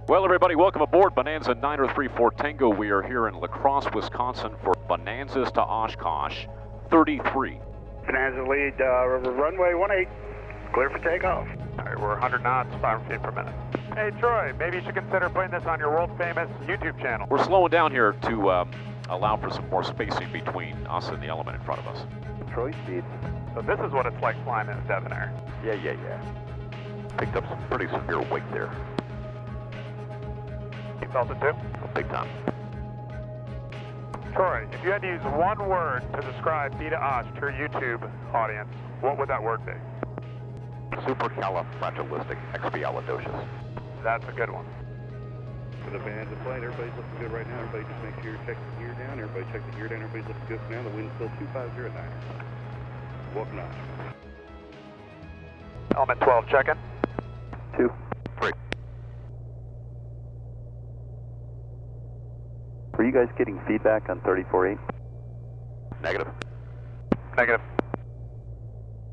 Well, everybody, welcome aboard Bonanza 9034 Tango. We are here in La Crosse, Wisconsin for Bonanzas to Oshkosh 33. Bonanza lead, runway 18, clear for takeoff. All right, we're 100 knots, 500 feet per minute. Hey, Troy, maybe you should consider putting this on your world-famous YouTube channel. We're slowing down here to allow for some more spacing between us and the element in front of us. Troy speed. So this is what it's like flying in a Debonair. Yeah. Picked up some pretty severe wake there. You felt it too? Big time. Troy, if you had to use one word to describe B to Osh to your YouTube audience, what would that word be? Supercalifragilisticexpialidocious. That's a good one. For the Bonanza plane, everybody's looking good right now. Everybody just make sure you check the gear down. Everybody check the gear down. Everybody's looking good for now. The wind's still 250 at 9. Welcome on. Element 12, check-in. 2. 3. Were you guys getting feedback on 34.8? Negative. Negative.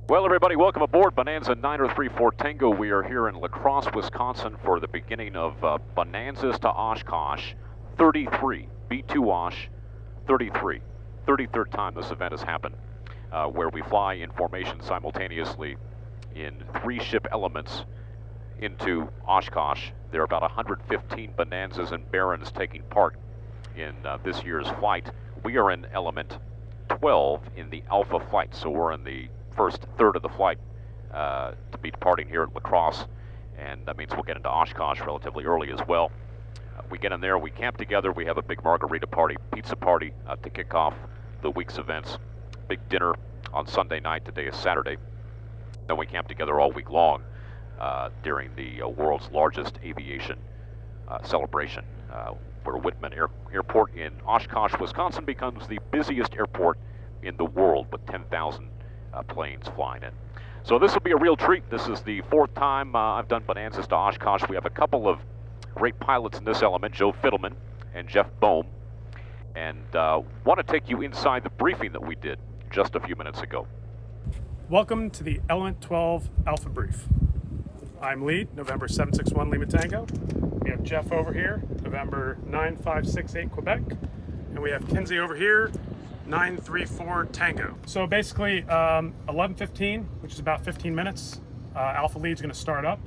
Well, everybody, welcome aboard Bonanza 9034 Tango. We are here in La Crosse, Wisconsin for the beginning of Bonanzas to Oshkosh 33. B2 Osh 33. 33rd time this event has happened, where we fly in formation simultaneously in 3 ship elements into Oshkosh. There are about 115 Bonanzas and Barons taking part in this year's flight. We are in element 12 in the Alpha flight, so we're in the first third of the flight to be departing here at La Crosse, and that means we'll get into Oshkosh relatively early as well. We get in there, we camp together, we have a big margarita party, pizza party to kick off the week's events. Big dinner on Sunday night, today is Saturday. Then we camp together all week long during the world's largest aviation celebration, where Whitman Airport in Oshkosh, Wisconsin becomes the busiest airport in the world with 10,000 planes flying in. So this will be a real treat. This is the 4th time I've done Bonanzas to Oshkosh. We have a couple of great pilots in this element, Joe Fiddleman and Jeff Bohm, and want to take you inside the briefing that we did just a few minutes ago. Welcome to the Element 12 Alpha Brief. I'm Lead, November 761 Lima Tango. We have Jeff over here, November 9568 Quebec. And we have Kinsey over here, 934 Tango. So basically 11:15, which is about 15 minutes, Alpha Lead's gonna start up.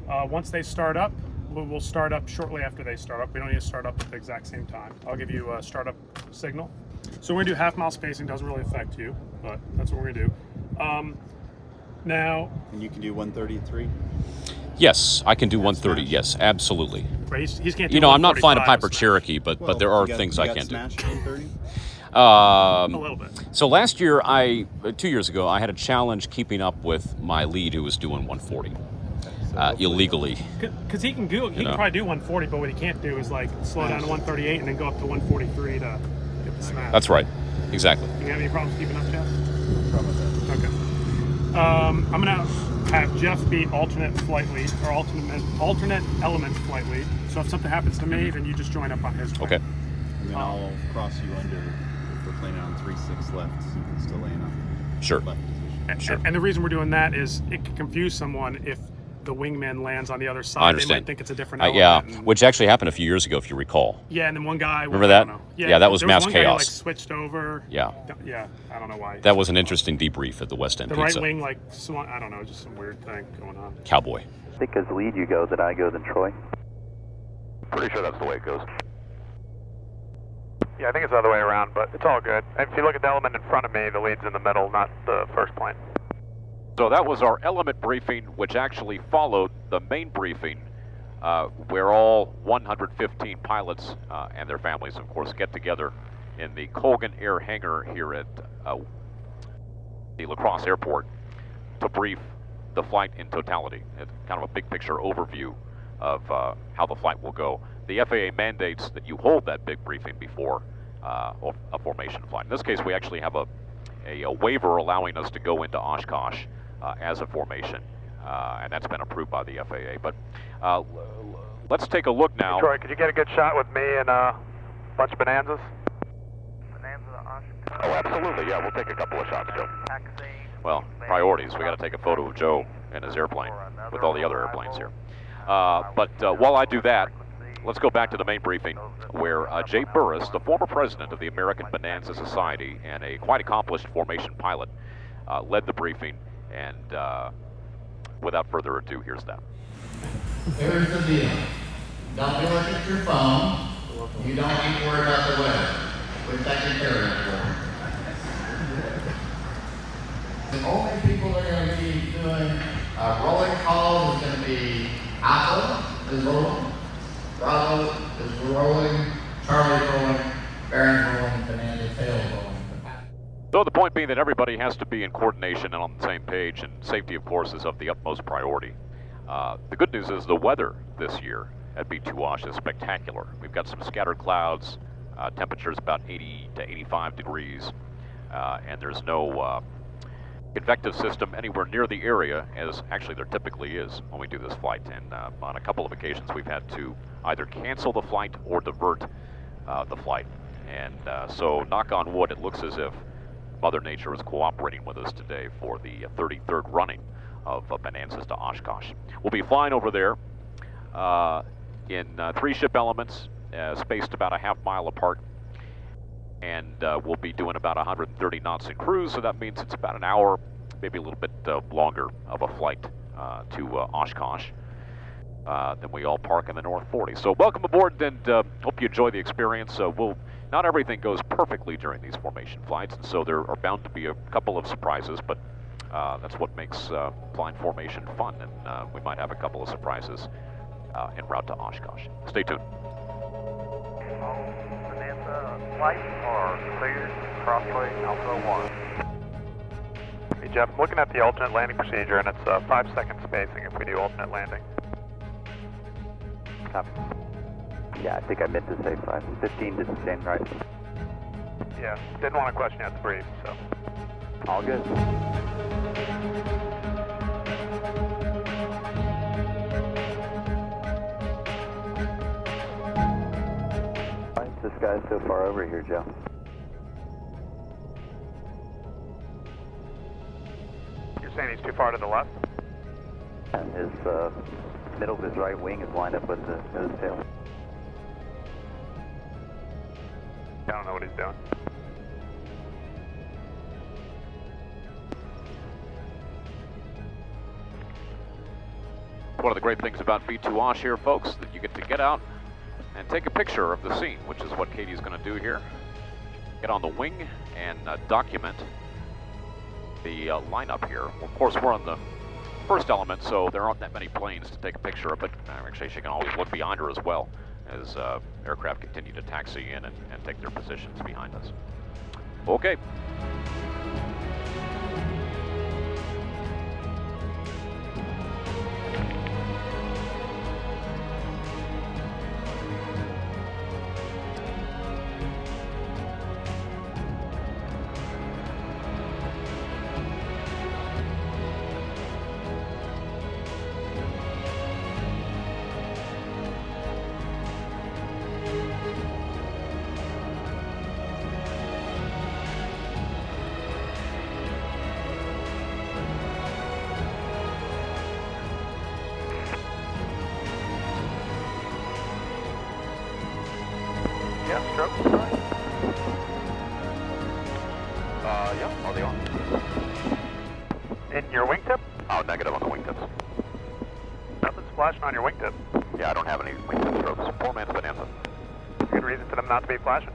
Once they start up, we'll start up shortly after they start up. We don't need to start up at the exact same time. I'll give you a startup signal. So we're gonna do half-mile spacing, doesn't really affect you, but that's what we're gonna do. Now... And you can do 133? Yes, I can do 130, yes, absolutely. Right, he's can't do You know, I'm not flying a 145 Piper Cherokee, but there are things I can do. Smashed 130? a little bit. So last year, 2 years ago, I had a challenge keeping up with my lead who was doing 140 illegally. Because he can probably do 140, but what he can't do is like slow down to 138 and then go up to 143 to get the smash. That's right, exactly. You have any problems keeping up, Jeff? No problem with that. Okay. I'm gonna have Jeff be alternate flight lead or alternate element flight lead. So if something happens to me, then you just join up on his plane. Okay. And then I'll cross you under if we're planning on 3-6 left, so you can still land on Sure. left position. Sure. And the reason we're doing that is it can confuse someone if the wingman lands on the other side. I understand. They might think it's a different element. Yeah, and, which actually happened a few years ago, if you recall. yeah, and then one guy... Remember that? I don't know. Yeah, that was there mass one guy who, chaos. like, switched over. Yeah. Yeah, I don't know why. That was an interesting debrief at the West End The Pizza. right wing, like, I don't know, just some weird thing going on. Cowboy. I think as lead you go, then I go, then Troy. Pretty sure that's the way it goes. Yeah, I think it's the other way around, but it's all good. If you look at the element in front of me, the lead's in the middle, not the first plane. So that was our element briefing, which actually followed the main briefing, where all 115 pilots and their families, of course, get together in the Colgan Air hangar here at the La Crosse Airport to brief the flight in totality. It's kind of a big picture overview of how the flight will go. The FAA mandates that you hold that big briefing before a formation flight. In this case, we actually have a waiver allowing us to go into Oshkosh as a formation, and that's been approved by the FAA. But let's take a look now. Hey, Troy, could you get a good shot with me and a bunch of Bonanzas? Oh, absolutely, yeah, we'll take a couple of shots, Joe. Well, priorities, we got to take a photo of Joe and his airplane with all the other airplanes here. But while I do that, let's go back to the main briefing where Jay Burris, the former president of the American Bonanza Society and a quite accomplished formation pilot, led the briefing. And without further ado, here's that. Here's the deal. Don't be looking at your phone. You don't need to worry about the weather. We're taking care of it for you. The only people that are going to be doing rolling calls is going to be Alpha is rolling, Bravo is rolling, Charlie's rolling, Baron's rolling, Bonanza tail rolling. So the point being that everybody has to be in coordination and on the same page, and safety, of course, is of the utmost priority. The good news is the weather this year at B2 Osh is spectacular. We've got some scattered clouds, temperatures about 80 to 85 degrees, and there's no convective system anywhere near the area, as actually there typically is when we do this flight. And on a couple of occasions we've had to either cancel the flight or divert the flight. And so knock on wood, it looks as if Mother Nature is cooperating with us today for the 33rd running of Bonanzas to Oshkosh. We'll be flying over there in 3 ship elements, spaced about a half-mile apart, and we'll be doing about 130 knots in cruise, so that means it's about an hour, maybe a little bit longer of a flight to Oshkosh. Then we all park in the North 40. So welcome aboard, and hope you enjoy the experience. Not everything goes perfectly during these formation flights, and so there are bound to be a couple of surprises, but that's what makes flying formation fun, and we might have a couple of surprises en route to Oshkosh. Stay tuned. All Bonanza flights are cleared, crossway Alpha 1. Hey Jeff, I'm looking at the alternate landing procedure, and it's 5-second spacing if we do alternate landing. Copy. Yeah, I think I meant to say 5. 15 to stand right. Yeah, didn't want to question you at the brief, so. All good. Why is this guy so far over here, Joe? You're saying he's too far to the left? And his middle of his right wing is lined up with the nose tail. I don't know what he's doing. One of the great things about B2 Osh here, folks, that you get to get out and take a picture of the scene, which is what Katie's going to do here. Get on the wing and document the lineup here. Well, of course, we're on the first element, so there aren't that many planes to take a picture of, but actually she can always look behind her as well as aircraft continue to taxi in and take their positions behind us. Okay. Yeah, stroke. Sorry. Yeah, are they on? In your wingtip? Oh, negative on the wingtips. Nothing's flashing on your wingtip. Yeah, I don't have any wingtip strokes. Poor man's Bonanza. Good reason for them not to be flashing.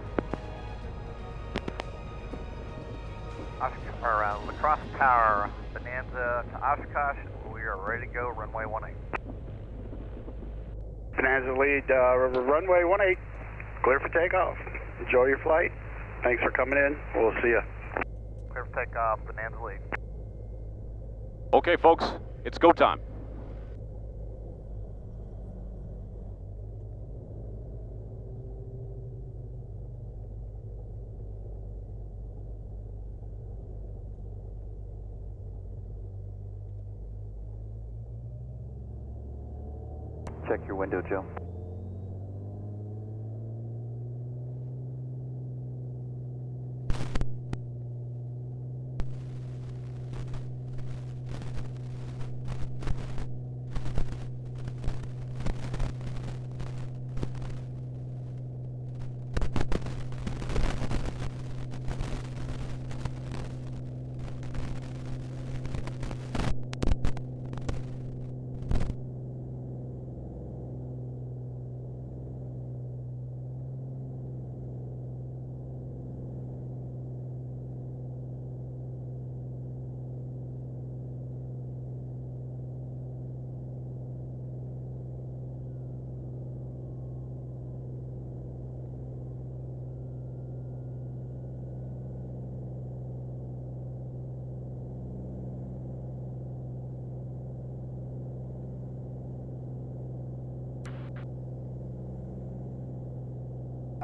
Lacrosse Tower, Bonanza to Oshkosh. We are ready to go, runway 18. Bonanza lead, runway 18. Clear for takeoff. Enjoy your flight. Thanks for coming in. We'll see you. Clear for takeoff, Bonanza lead. Okay, folks, it's go time. Check your window, Joe.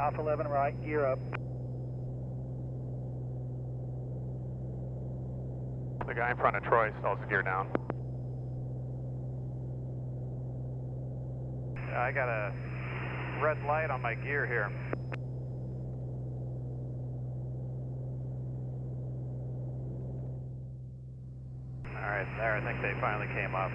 Alpha 11 right, gear up. The guy in front of Troy still has gear down. I got a red light on my gear here. Alright, there, I think they finally came up.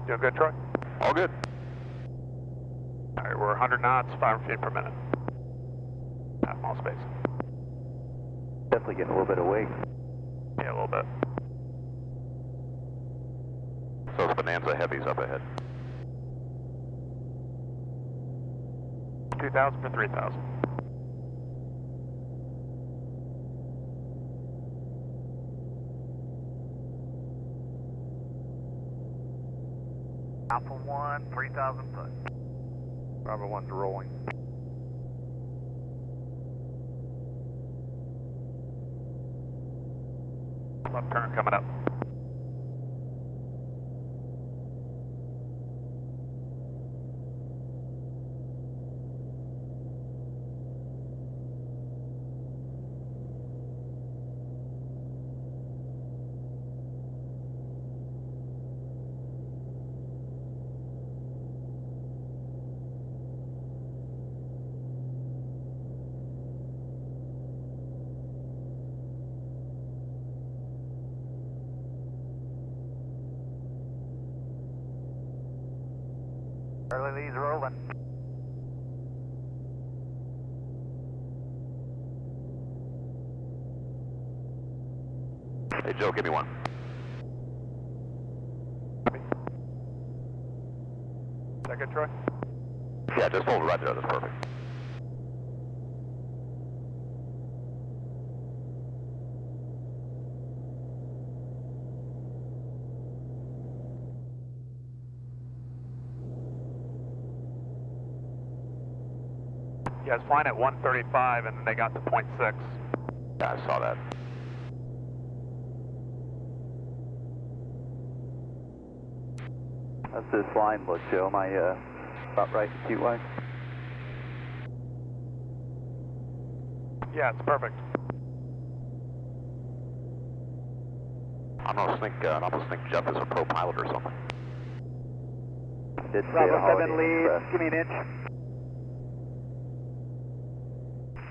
Doing good, Troy? All good. All right, we're 100 knots, 500 feet per minute. Half mile space. Definitely getting a little bit of wake. Yeah, a little bit. So the Bonanza Heavy's up ahead. 2,000 to 3,000. Alpha 1, 3,000 foot. Bravo 1's rolling. Left turn coming up. Early leads rolling. Hey, Joe, give me one. Is that good, Troy? Yeah, just hold it right there. That's perfect. Yeah, I was flying at 135 and then they got to 0.6. Yeah, I saw that. How's this line look, Joe? Am I about right in Q-line? Yeah, it's perfect. I almost think Jeff is a pro pilot or something. Did say Bravo a 7 Holiday lead, Express. give me an inch.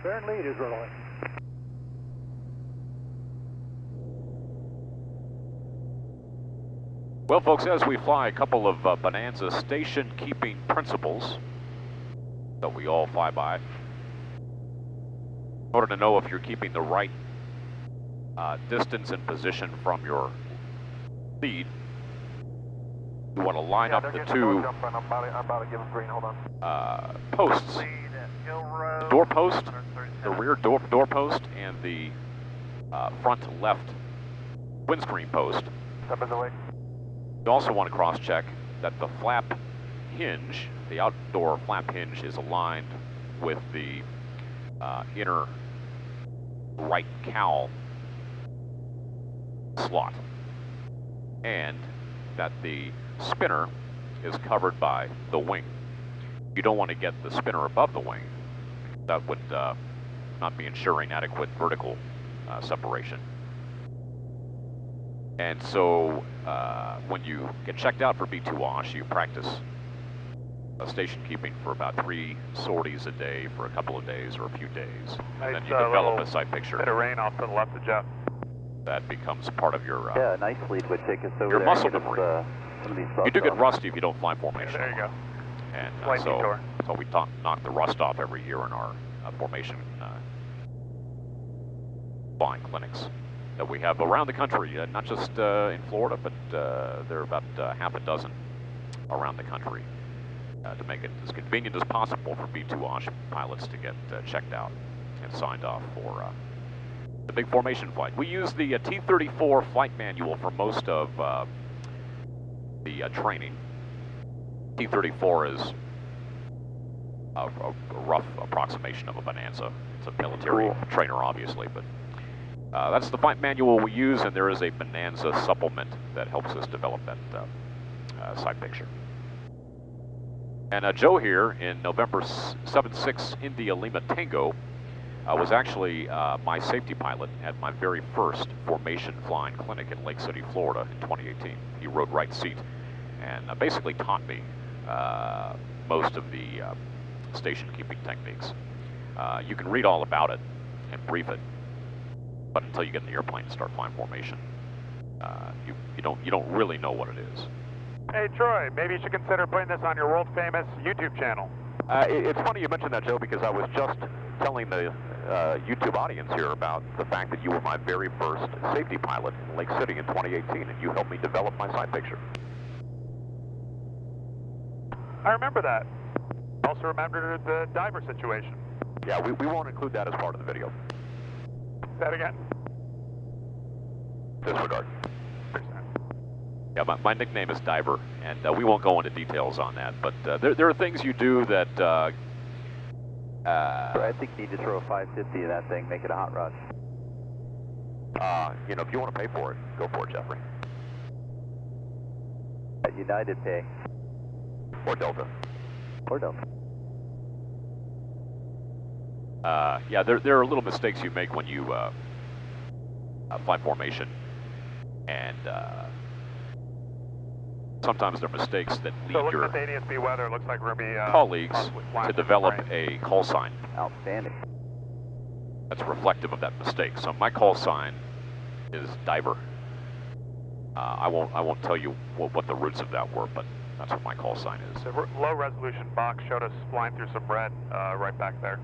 Baron lead is rolling. Well, folks, as we fly, a couple of Bonanza station keeping principles that we all fly by. In order to know if you're keeping the right distance and position from your lead, you want to line up the two I'm about to give them green, hold on. posts. Lead at Hill Road. Door post, the 137. rear door post, and the front left windscreen post. Step in the way. You also want to cross-check that the flap hinge, the outdoor flap hinge, is aligned with the inner right cowl slot, and that the spinner is covered by the wing. You don't want to get the spinner above the wing. That would not be ensuring adequate vertical separation. And so when you get checked out for B2 Osh, you practice station keeping for about 3 sorties a day for a couple of days or a few days. And then you develop a sight picture. Bit of rain off to the left of Jeff. That becomes part of your Yeah, a nice lead would take us over your there muscle and get memory. us, some of these You do buffs get off. rusty if you don't fly formation. There you go. And Slight detour. so we knock the rust off every year in our formation flying clinics that we have around the country, not just in Florida, but there are about half a dozen around the country. to make it as convenient as possible for B2 Osh pilots to get checked out and signed off for the big formation flight. We use the T-34 flight manual for most of the training. T-34 is a rough approximation of a Bonanza. It's a military trainer, obviously, but that's the flight manual we use, and there is a Bonanza supplement that helps us develop that side picture. And Joe here in November 76 India Lima Tango was actually my safety pilot at my very first formation flying clinic in Lake City, Florida in 2018. He rode right seat and basically taught me most of the station keeping techniques. You can read all about it and brief it, but until you get in the airplane and start flying formation, you don't really know what it is. Hey Troy, maybe you should consider putting this on your world famous YouTube channel. It's funny you mentioned that, Joe, because I was just telling the YouTube audience here about the fact that you were my very first safety pilot in Lake City in 2018, and you helped me develop my side picture. I remember that. Also remember the diver situation. Yeah, we won't include that as part of the video. Say that again. Disregard. Yeah, my nickname is Diver, and we won't go into details on that, but there are things you do that... I think you need to throw a 550 in that thing, make it a hot rod. You know, if you want to pay for it, go for it, Jeffrey. United pay. Or Delta. Or Delta. Yeah, there are little mistakes you make when you fly formation, and sometimes they're mistakes that lead so your at the ADSB weather, it looks like we're going to be colleagues to develop a call sign. Outstanding. That's reflective of that mistake. So my call sign is Diver. I won't tell you what the roots of that were, but that's what my call sign is. The low resolution box showed us flying through some red right back there.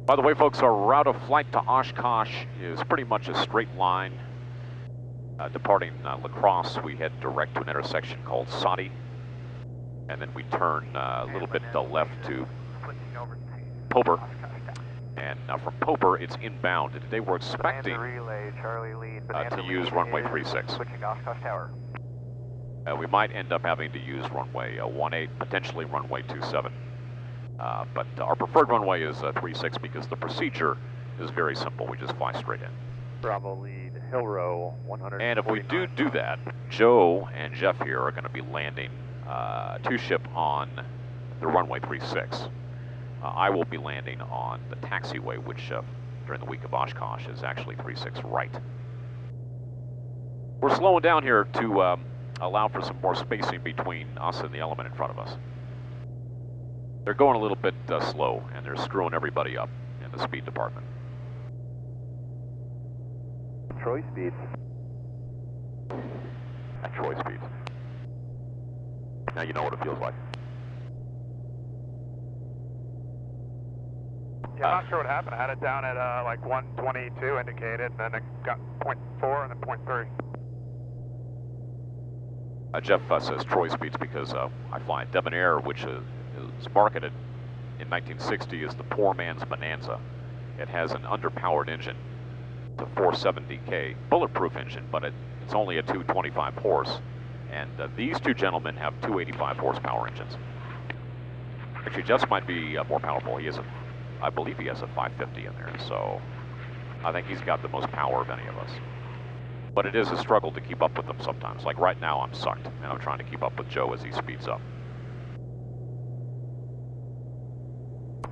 By the way, folks, our route of flight to Oshkosh is pretty much a straight line. Departing La Crosse, we head direct to an intersection called Sadi, and then we turn a little bit left to Pober, and from Pober it's inbound, and today we're expecting to use runway 36. We might end up having to use runway 18, potentially runway 27, but our preferred runway is 36 because the procedure is very simple. We just fly straight in. Bravo lead, hill row 100. And if we do that, Joe and Jeff here are going to be landing two-ship on the runway 36. I will be landing on the taxiway, which during the week of Oshkosh is actually 36 right. We're slowing down here to allow for some more spacing between us and the element in front of us. They're going a little bit slow, and they're screwing everybody up in the speed department. Troy speeds. At Troy speeds. Now you know what it feels like. Yeah, I'm not sure what happened. I had it down at like 122 indicated, and then it got 0.4 and then 0.3. Jeff says Troy speeds because I fly a Debonair, which is marketed in 1960 as the poor man's Bonanza. It has an underpowered engine. It's a 470K bulletproof engine, but it's only a 225 horse. And these two gentlemen have 285 horsepower engines. Actually, Jeff's might be more powerful. I believe he has a 550 in there, so I think he's got the most power of any of us. But it is a struggle to keep up with them sometimes. Like right now, I'm sucked, and I'm trying to keep up with Joe as he speeds up.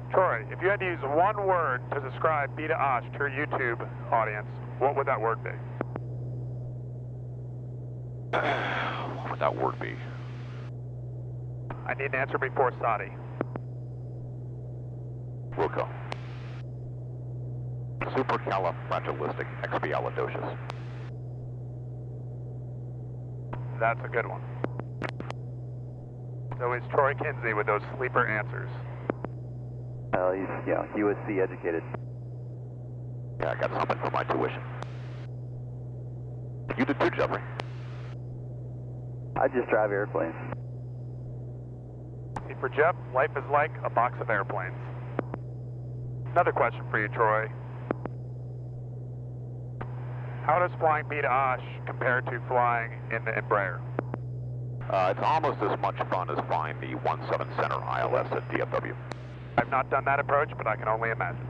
Troy, if you had to use one word to describe Beta Osh to your YouTube audience, what would that word be? What would that word be? I need an answer before Sadi. Wilco. Supercalifragilisticexpialidocious. That's a good one. So is Troy Kinsey with those sleeper answers. Well, he's, USC educated. Yeah, I got something for my tuition. You did too, Jeffrey. I just drive airplanes. See, for Jeff, life is like a box of airplanes. Another question for you, Troy. How does flying B to Osh compare to flying in the Embraer? It's almost as much fun as flying the 17 Center ILS at DFW. I've not done that approach, but I can only imagine.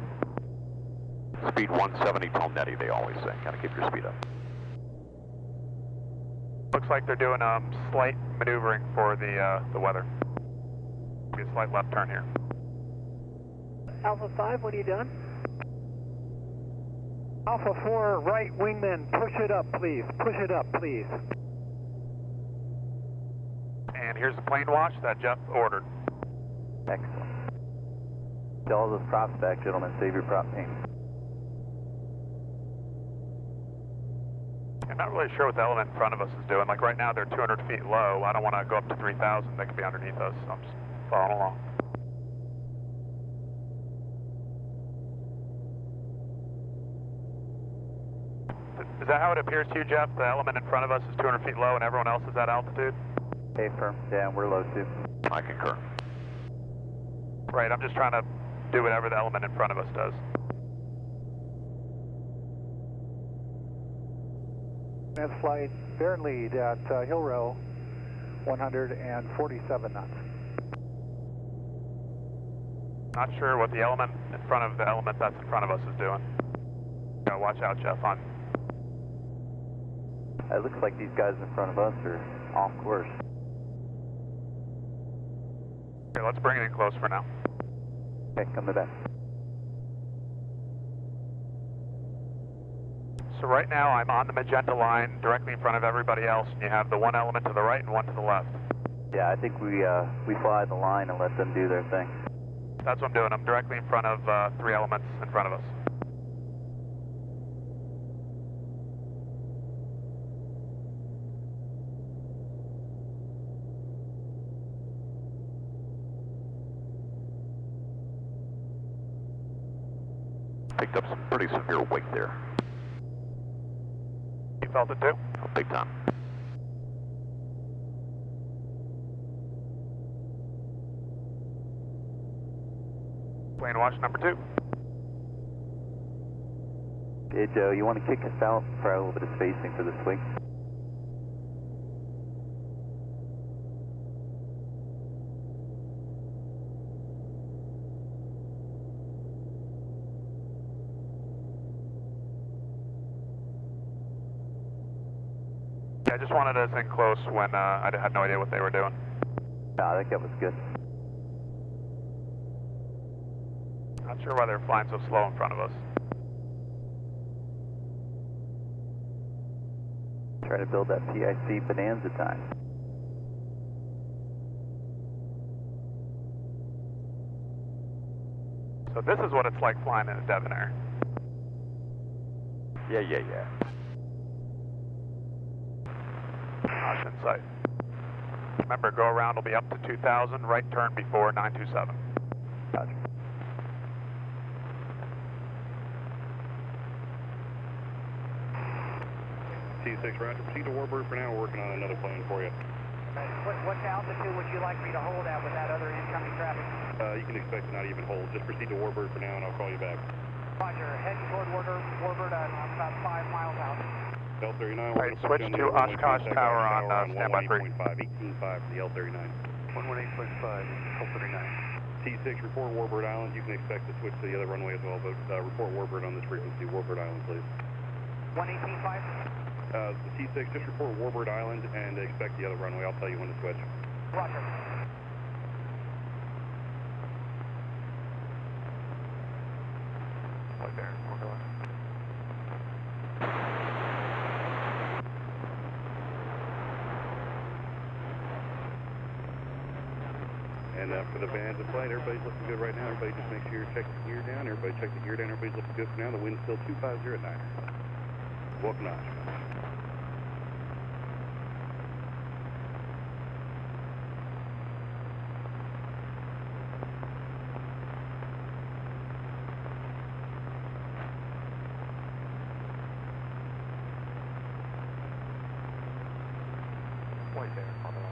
Speed 170 till netty, they always say. Gotta keep your speed up. Looks like they're doing slight maneuvering for the weather. Maybe a slight left turn here. Alpha 5, what are you doing? Alpha 4, right wingman, push it up, please. Push it up, please. And here's the plane wash that Jeff ordered. Excellent. Tell all those props back, gentlemen. Save your prop paint. I'm not really sure what the element in front of us is doing. Like right now, they're 200 feet low. I don't want to go up to 3,000. They could be underneath us, so I'm just following along. Is that how it appears to you, Jeff? The element in front of us is 200 feet low and everyone else is at altitude? Hey, firm. Yeah, we're low too. I concur. Right, I'm just trying to do whatever the element in front of us does. That's flight bear and lead at Hill Row, 147 knots. Not sure what the element in front of the element that's in front of us is doing. Gotta watch out, Jeff, on. It looks like these guys in front of us are off course. Okay, let's bring it in close for now. Okay, come to that. So right now I'm on the magenta line directly in front of everybody else, and you have the one element to the right and one to the left. Yeah, I think we fly the line and let them do their thing. That's what I'm doing. I'm directly in front of 3 elements in front of us. Picked up some pretty severe weight there. You felt it too? Big time. Plane wash number 2. Hey, Joe, you want to kick us out for a little bit of spacing for the swing? I just wanted us in close when I had no idea what they were doing. No, I think that was good. Not sure why they're flying so slow in front of us. Trying to build that PIC Bonanza time. So this is what it's like flying in a Devonair. Yeah. Osh in sight. Remember, go around will be up to 2,000, right turn before 927. Gotcha. T6, roger. Proceed to Warbird for now. We're working on another plane for you. What altitude would you like me to hold at with that other incoming traffic? You can expect to not even hold. Just proceed to Warbird for now, and I'll call you back. Roger, heading toward Warbird, about 5 miles out. L39. Right, switch to Oshkosh Tower on standby 3. 18.5 for the L39. 118.5, L39. T6, report Warbird Island. You can expect to switch to the other runway as well, but report Warbird on this frequency. Warbird Island, please. 118.5? The T6, just report Warbird Island and expect the other runway. I'll tell you when to switch. Roger. Right there, we're going. And for the Bonanza flight, everybody's looking good right now. Everybody just make sure you check the gear down. Everybody check the gear down. Everybody's looking good for now. The wind's still 250 at 9. Welcome to Oshkosh. White there, Father One.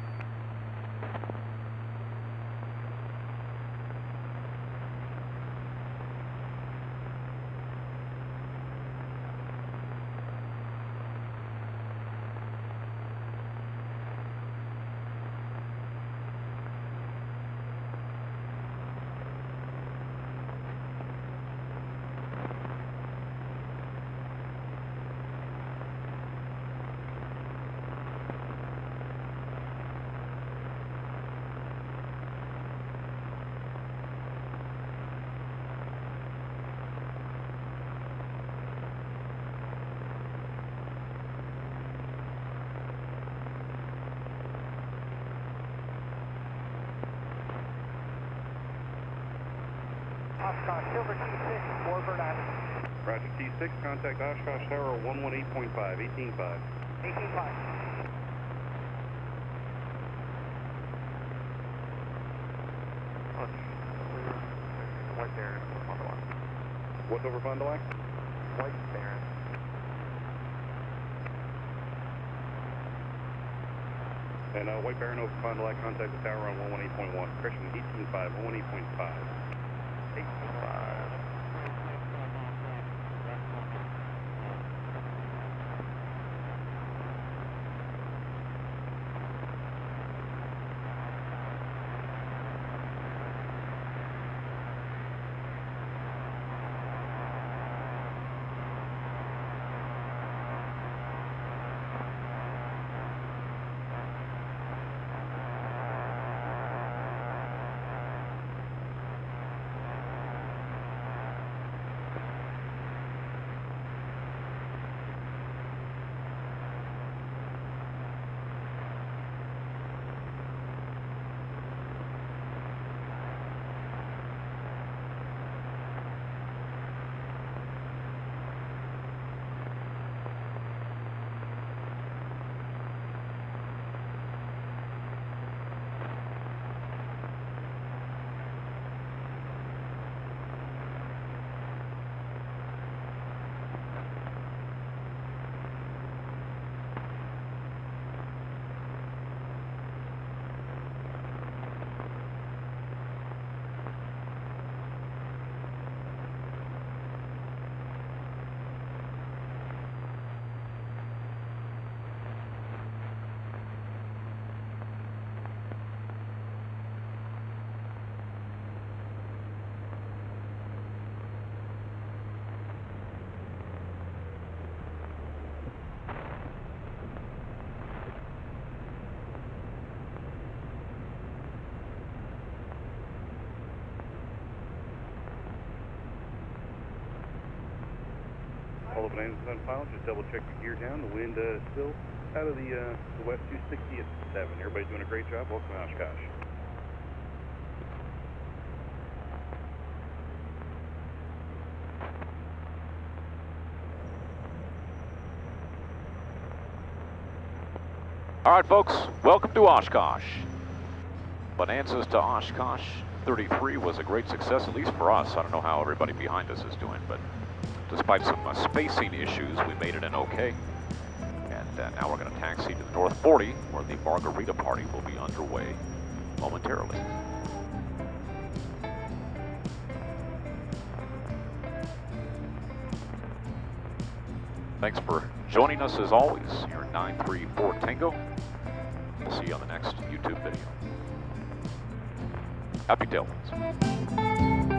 Oshkosh, Silver T6, Warbird Island. Roger, T6, contact Oshkosh Tower 118.5, 18.5. 18.5. White Baron, Father One. What's over Fond du Lac? White Baron. And White Baron over Fond du Lac, contact the tower on 118.1. Correction, 18.5, 118.5. 18.5. All the Bonanzas on file, just double check your gear down. The wind still out of the west 260 at 7. Everybody's doing a great job. Welcome to Oshkosh. All right, folks, welcome to Oshkosh. Bonanzas to Oshkosh 33 was a great success, at least for us. I don't know how everybody behind us is doing, but despite some spacing issues, we made it in okay. And now we're going to taxi to the North 40, where the Margarita Party will be underway momentarily. Thanks for joining us as always. You're 934 Tango. We'll see you on the next YouTube video. Happy tailwinds.